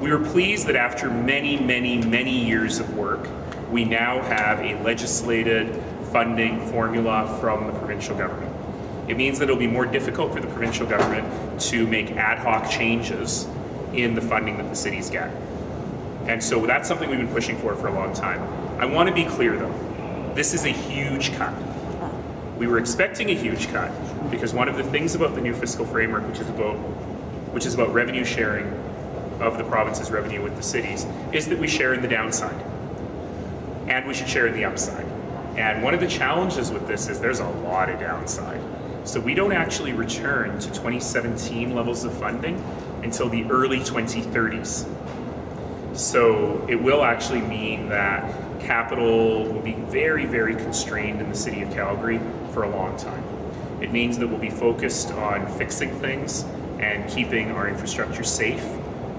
We were pleased that after many, many, many years of work, we now have a legislated funding formula from the provincial government. It means that it'll be more difficult for the provincial government to make ad hoc changes in the funding that the cities get. And so that's something we've been pushing for a long time. I want to be clear though, this is a huge cut. We were expecting a huge cut because one of the things about the new fiscal framework, which is about revenue sharing of the province's revenue with the cities, is that we share in the downside. And we should share in the upside. And one of the challenges with this is there's a lot of downside. So we don't actually return to 2017 levels of funding until the early 2030s. So it will actually mean that capital will be very, very constrained in the city of Calgary for a long time. It means that we'll be focused on fixing things and keeping our infrastructure safe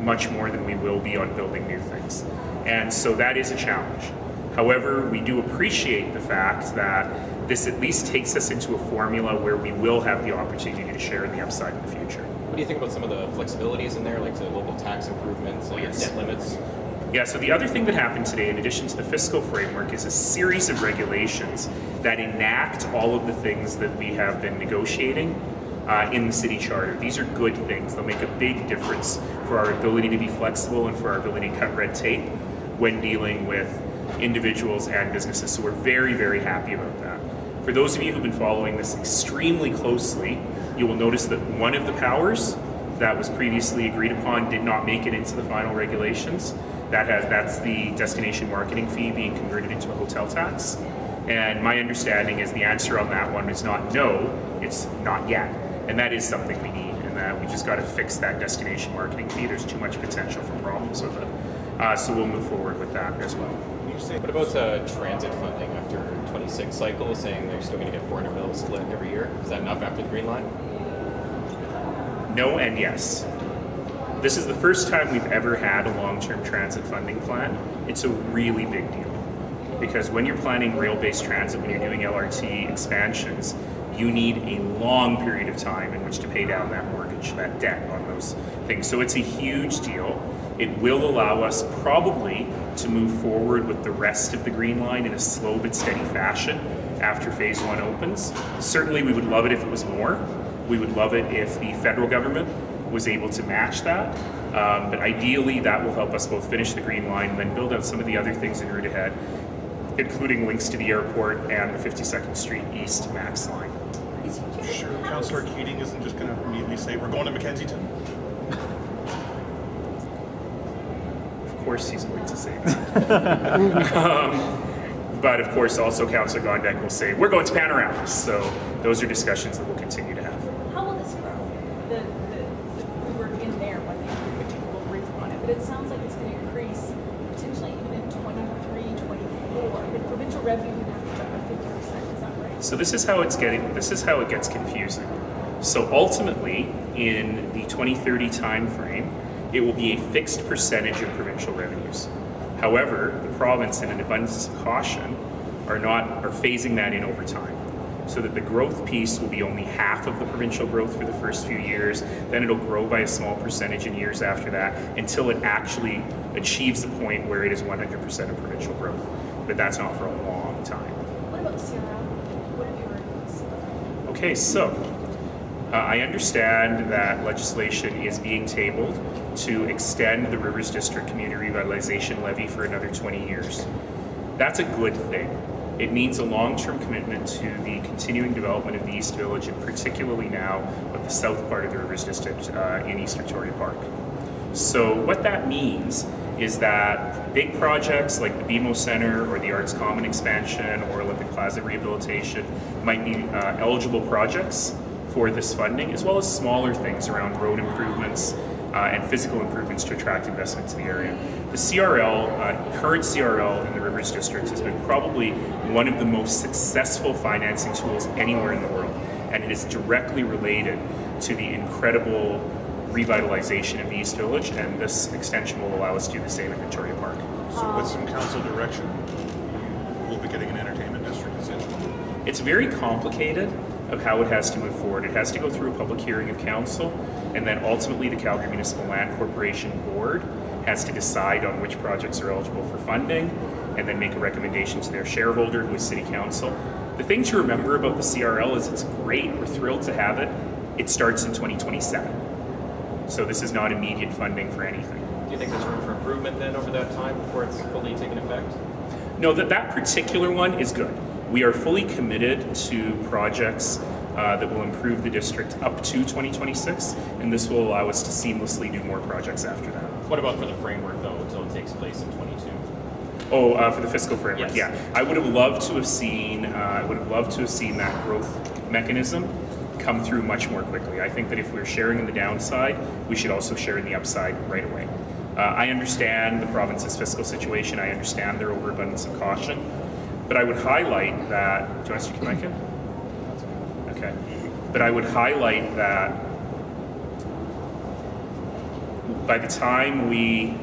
much more than we will be on building new things. And so that is a challenge. However, we do appreciate the fact that this at least takes us into a formula where we will have the opportunity to share in the upside in the future. What do you think about some of the flexibilities in there, like the local tax improvements and net limits? Yeah, so the other thing that happened today, in addition to the fiscal framework, is a series of regulations that enact all of the things that we have been negotiating in the city charter. These are good things. They'll make a big difference for our ability to be flexible and for our ability to cut red tape when dealing with individuals and businesses. So we're very, very happy about that. For those of you who've been following this extremely closely, you will notice that one of the powers that was previously agreed upon did not make it into the final regulations. That's the destination marketing fee being converted into a hotel tax. And my understanding is the answer on that one is not no, it's not yet. And that is something we need, and that we just got to fix that destination marketing fee. There's too much potential for problems with it. So we'll move forward with that as well. What about transit funding after 26 cycles, saying they're still going to get $400 million split every year? Is that enough after the Green Line? No and yes. This is the first time we've ever had a long-term transit funding plan. It's a really big deal because when you're planning rail-based transit, when you're doing LRT expansions, you need a long period of time in which to pay down that mortgage, that debt on those things. So it's a huge deal. It will allow us probably to move forward with the rest of the Green Line in a slow but steady fashion after phase one opens. Certainly we would love it if it was more. We would love it if the federal government was able to match that. But ideally that will help us both finish the Green Line and then build out some of the other things in route ahead, including links to the airport and the 52nd Street East Max line. Sure, Councillor Keating isn't just going to immediately say, we're going to Mackenzieton? Of course he's going to say that. But of course also Councillor Gondek will say, we're going to Panorama. So those are discussions that we'll continue to have. How will this grow? We were in there when they did the technical briefing on it, but it sounds like it's going to increase potentially even in 23, 24. The provincial revenue would have to jump by 50%, is that right? So this is how it gets confusing. So ultimately, in the 2030 timeframe, it will be a fixed percentage of provincial revenues. However, the province, in an abundance of caution, are phasing that in over time, so that the growth piece will be only half of the provincial growth for the first few years. Then it'll grow by a small percentage in years after that until it actually achieves the point where it is 100% of provincial growth. But that's not for a long time. What about CRL? What have you heard about CRL? Okay, so I understand that legislation is being tabled to extend the Rivers District Community Revitalization Levy for another 20 years. That's a good thing. It means a long-term commitment to the continuing development of the East Village, and particularly now with the south part of the Rivers District in East Victoria Park. So what that means is that big projects like the BMO Centre or the Arts Common expansion or Olympic Plaza rehabilitation might be eligible projects for this funding, as well as smaller things around road improvements and physical improvements to attract investment to the area. The CRL, current CRL in the Rivers District has been probably one of the most successful financing tools anywhere in the world, and it is directly related to the incredible revitalization of the East Village, and this extension will allow us to do the same in Victoria Park. So with some council direction, we'll be getting an entertainment district, is it? It's very complicated of how it has to move forward. It has to go through a public hearing of council, and then ultimately the Calgary Municipal Land Corporation Board has to decide on which projects are eligible for funding and then make a recommendation to their shareholder, who is City Council. The thing to remember about the CRL is it's great, we're thrilled to have it. It starts in 2027. So this is not immediate funding for anything. Do you think there's room for improvement then over that time before it's fully taken effect? No, that particular one is good. We are fully committed to projects that will improve the district up to 2026, and this will allow us to seamlessly do more projects after that. What about for the framework though, until it takes place in 22? Oh, for the fiscal framework, Yes. yeah. I would have loved to have seen. I would have loved to have seen that growth mechanism come through much more quickly. I think that if we're sharing in the downside, we should also share in the upside right away. I understand the province's fiscal situation. I understand their overabundance of caution, but I would highlight that. Do you want to stick your mic in? Okay. But I would highlight that by the time we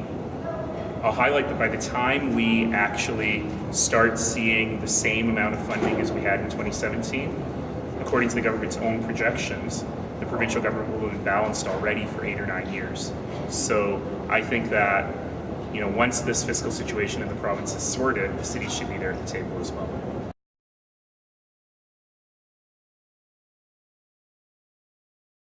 actually start seeing the same amount of funding as we had in 2017, according to the government's own projections, the provincial government will have been balanced already for 8 or 9 years. So I think that, once this fiscal situation in the province is sorted, the city should be there at the table as well.